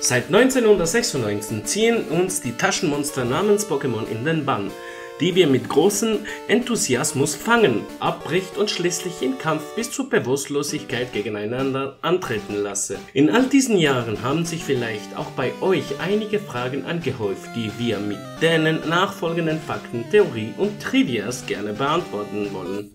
Seit 1996 ziehen uns die Taschenmonster namens Pokémon in den Bann, die wir mit großem Enthusiasmus fangen, abbricht und schließlich im Kampf bis zur Bewusstlosigkeit gegeneinander antreten lassen. In all diesen Jahren haben sich vielleicht auch bei euch einige Fragen angehäuft, die wir mit den nachfolgenden Fakten, Theorie und Trivias gerne beantworten wollen.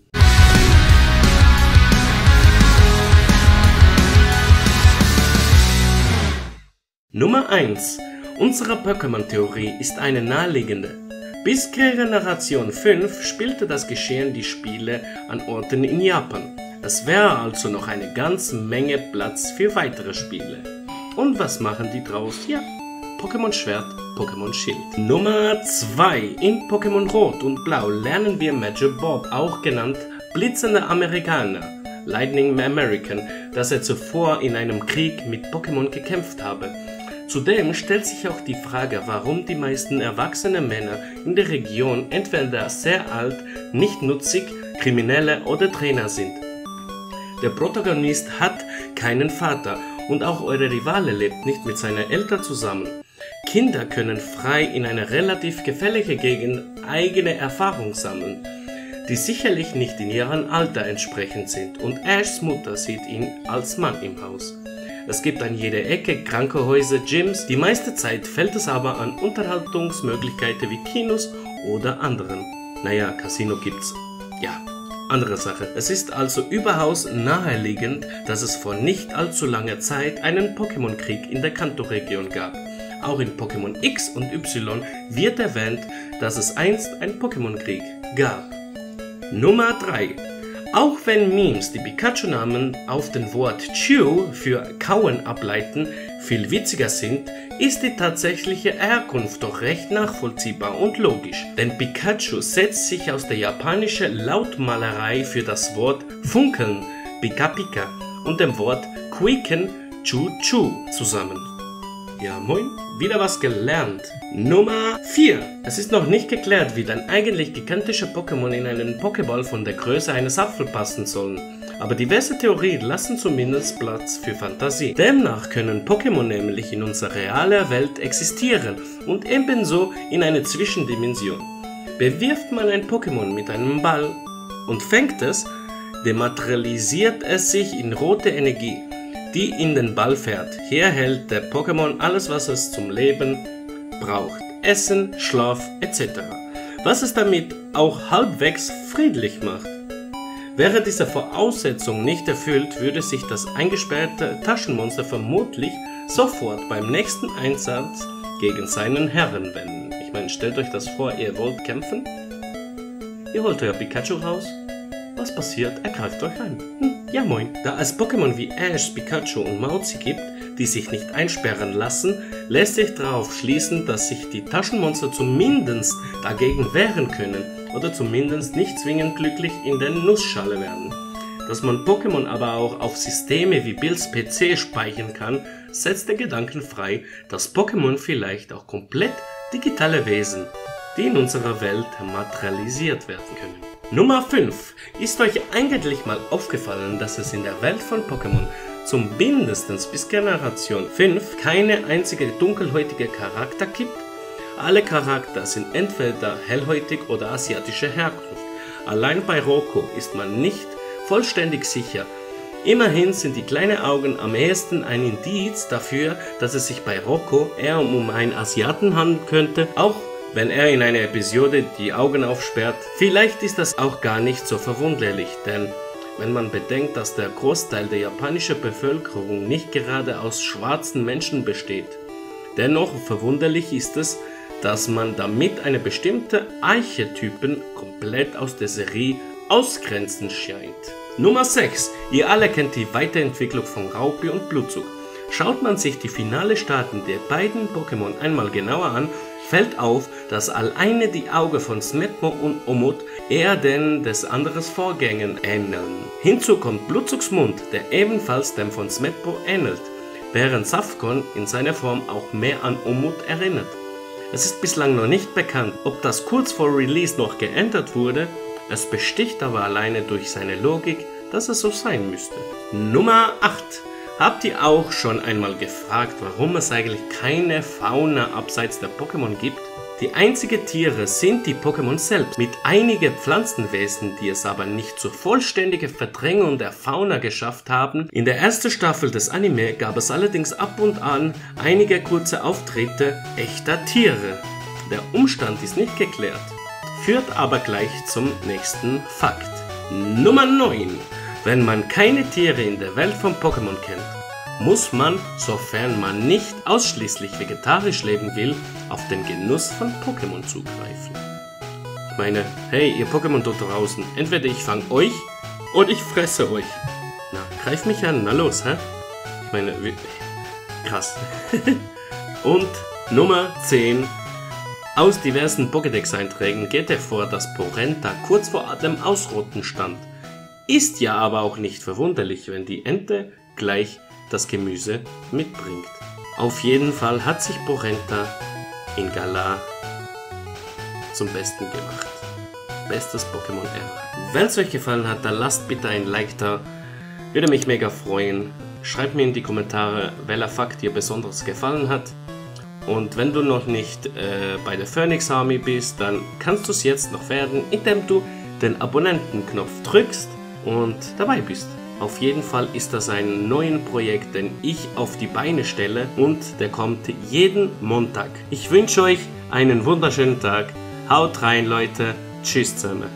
Nummer 1. Unsere Pokémon-Theorie ist eine naheliegende. Bis Generation 5 spielte das Geschehen die Spiele an Orten in Japan. Es wäre also noch eine ganze Menge Platz für weitere Spiele. Und was machen die draus? Ja, Pokémon Schwert, Pokémon Schild. Nummer 2. In Pokémon Rot und Blau lernen wir Major Bob, auch genannt Blitzender Amerikaner, Lightning American, dass er zuvor in einem Krieg mit Pokémon gekämpft habe. Zudem stellt sich auch die Frage, warum die meisten erwachsenen Männer in der Region entweder sehr alt, nicht nutzig, Kriminelle oder Trainer sind. Der Protagonist hat keinen Vater und auch eure Rivale lebt nicht mit seinen Eltern zusammen. Kinder können frei in einer relativ gefährlichen Gegend eigene Erfahrung sammeln, die sicherlich nicht in ihrem Alter entsprechend sind, und Ashs Mutter sieht ihn als Mann im Haus. Es gibt an jeder Ecke Krankenhäuser, Gyms, die meiste Zeit fällt es aber an Unterhaltungsmöglichkeiten wie Kinos oder anderen. Naja, Casino gibt's. Ja, andere Sache. Es ist also überaus naheliegend, dass es vor nicht allzu langer Zeit einen Pokémon-Krieg in der Kanto-Region gab. Auch in Pokémon X und Y wird erwähnt, dass es einst einen Pokémon-Krieg gab. Nummer 3. Auch wenn Memes die Pikachu-Namen auf den Wort Chew für Kauen ableiten viel witziger sind, ist die tatsächliche Herkunft doch recht nachvollziehbar und logisch. Denn Pikachu setzt sich aus der japanischen Lautmalerei für das Wort Funkeln, Pika Pika, und dem Wort Quicken, Chu Chu zusammen. Ja moin, wieder was gelernt. Nummer 4. Es ist noch nicht geklärt, wie dann eigentlich gigantische Pokémon in einen Pokéball von der Größe eines Apfels passen sollen. Aber diverse Theorien lassen zumindest Platz für Fantasie. Demnach können Pokémon nämlich in unserer realen Welt existieren und ebenso in einer Zwischendimension. Bewirft man ein Pokémon mit einem Ball und fängt es, dematerialisiert es sich in rote Energie, die in den Ball fährt. Hier hält der Pokémon alles, was es zum Leben braucht. Essen, Schlaf etc. Was es damit auch halbwegs friedlich macht. Wäre diese Voraussetzung nicht erfüllt, würde sich das eingesperrte Taschenmonster vermutlich sofort beim nächsten Einsatz gegen seinen Herren wenden. Ich meine, stellt euch das vor, ihr wollt kämpfen? Ihr holt euer Pikachu raus. Was passiert? Er greift euch ein. Ja moin. Da es Pokémon wie Ash, Pikachu und Mauzi gibt, die sich nicht einsperren lassen, lässt sich darauf schließen, dass sich die Taschenmonster zumindest dagegen wehren können oder zumindest nicht zwingend glücklich in der Nussschale werden. Dass man Pokémon aber auch auf Systeme wie Bills PC speichern kann, setzt den Gedanken frei, dass Pokémon vielleicht auch komplett digitale Wesen, die in unserer Welt materialisiert werden können. Nummer 5. Ist euch eigentlich mal aufgefallen, dass es in der Welt von Pokémon zumindest bis Generation 5 keine einzige dunkelhäutige Charakter gibt? Alle Charakter sind entweder hellhäutig oder asiatischer Herkunft. Allein bei Roko ist man nicht vollständig sicher. Immerhin sind die kleinen Augen am ehesten ein Indiz dafür, dass es sich bei Roko eher um einen Asiaten handeln könnte, auch wenn er in einer Episode die Augen aufsperrt. Vielleicht ist das auch gar nicht so verwunderlich, denn wenn man bedenkt, dass der Großteil der japanischen Bevölkerung nicht gerade aus schwarzen Menschen besteht. Dennoch verwunderlich ist es, dass man damit eine bestimmte Archetypen komplett aus der Serie ausgrenzen scheint. Nummer 6. Ihr alle kennt die Weiterentwicklung von Raupi und Blutzug. Schaut man sich die finale Staaten der beiden Pokémon einmal genauer an, fällt auf, dass alleine die Augen von Smetmo und Omut eher denen des anderen Vorgängern ähneln. Hinzu kommt Blutzugs Mund, der ebenfalls dem von Smetmo ähnelt, während Safgon in seiner Form auch mehr an Omut erinnert. Es ist bislang noch nicht bekannt, ob das kurz vor Release noch geändert wurde, es besticht aber alleine durch seine Logik, dass es so sein müsste. Nummer 8. Habt ihr auch schon einmal gefragt, warum es eigentlich keine Fauna abseits der Pokémon gibt? Die einzigen Tiere sind die Pokémon selbst, mit einigen Pflanzenwesen, die es aber nicht zur vollständigen Verdrängung der Fauna geschafft haben. In der ersten Staffel des Anime gab es allerdings ab und an einige kurze Auftritte echter Tiere. Der Umstand ist nicht geklärt, führt aber gleich zum nächsten Fakt. Nummer 9. Wenn man keine Tiere in der Welt von Pokémon kennt, muss man, sofern man nicht ausschließlich vegetarisch leben will, auf den Genuss von Pokémon zugreifen. Ich meine, hey, ihr Pokémon dort draußen, entweder ich fange euch oder ich fresse euch. Na, greif mich an, na los, hä? Ich meine, krass. Und Nummer 10. Aus diversen Pokédex-Einträgen geht hervor, dass Porenta kurz vor dem Ausrotten stand. Ist ja aber auch nicht verwunderlich, wenn die Ente gleich das Gemüse mitbringt. Auf jeden Fall hat sich Porenta in Galar zum Besten gemacht. Bestes Pokémon ever. Wenn es euch gefallen hat, dann lasst bitte ein Like da. Würde mich mega freuen. Schreibt mir in die Kommentare, welcher Fakt dir besonders gefallen hat. Und wenn du noch nicht bei der Phoenix Army bist, dann kannst du es jetzt noch werden, indem du den Abonnentenknopf drückst und dabei bist. Auf jeden Fall ist das ein neues Projekt, den ich auf die Beine stelle und der kommt jeden Montag. Ich wünsche euch einen wunderschönen Tag. Haut rein, Leute. Tschüss zusammen.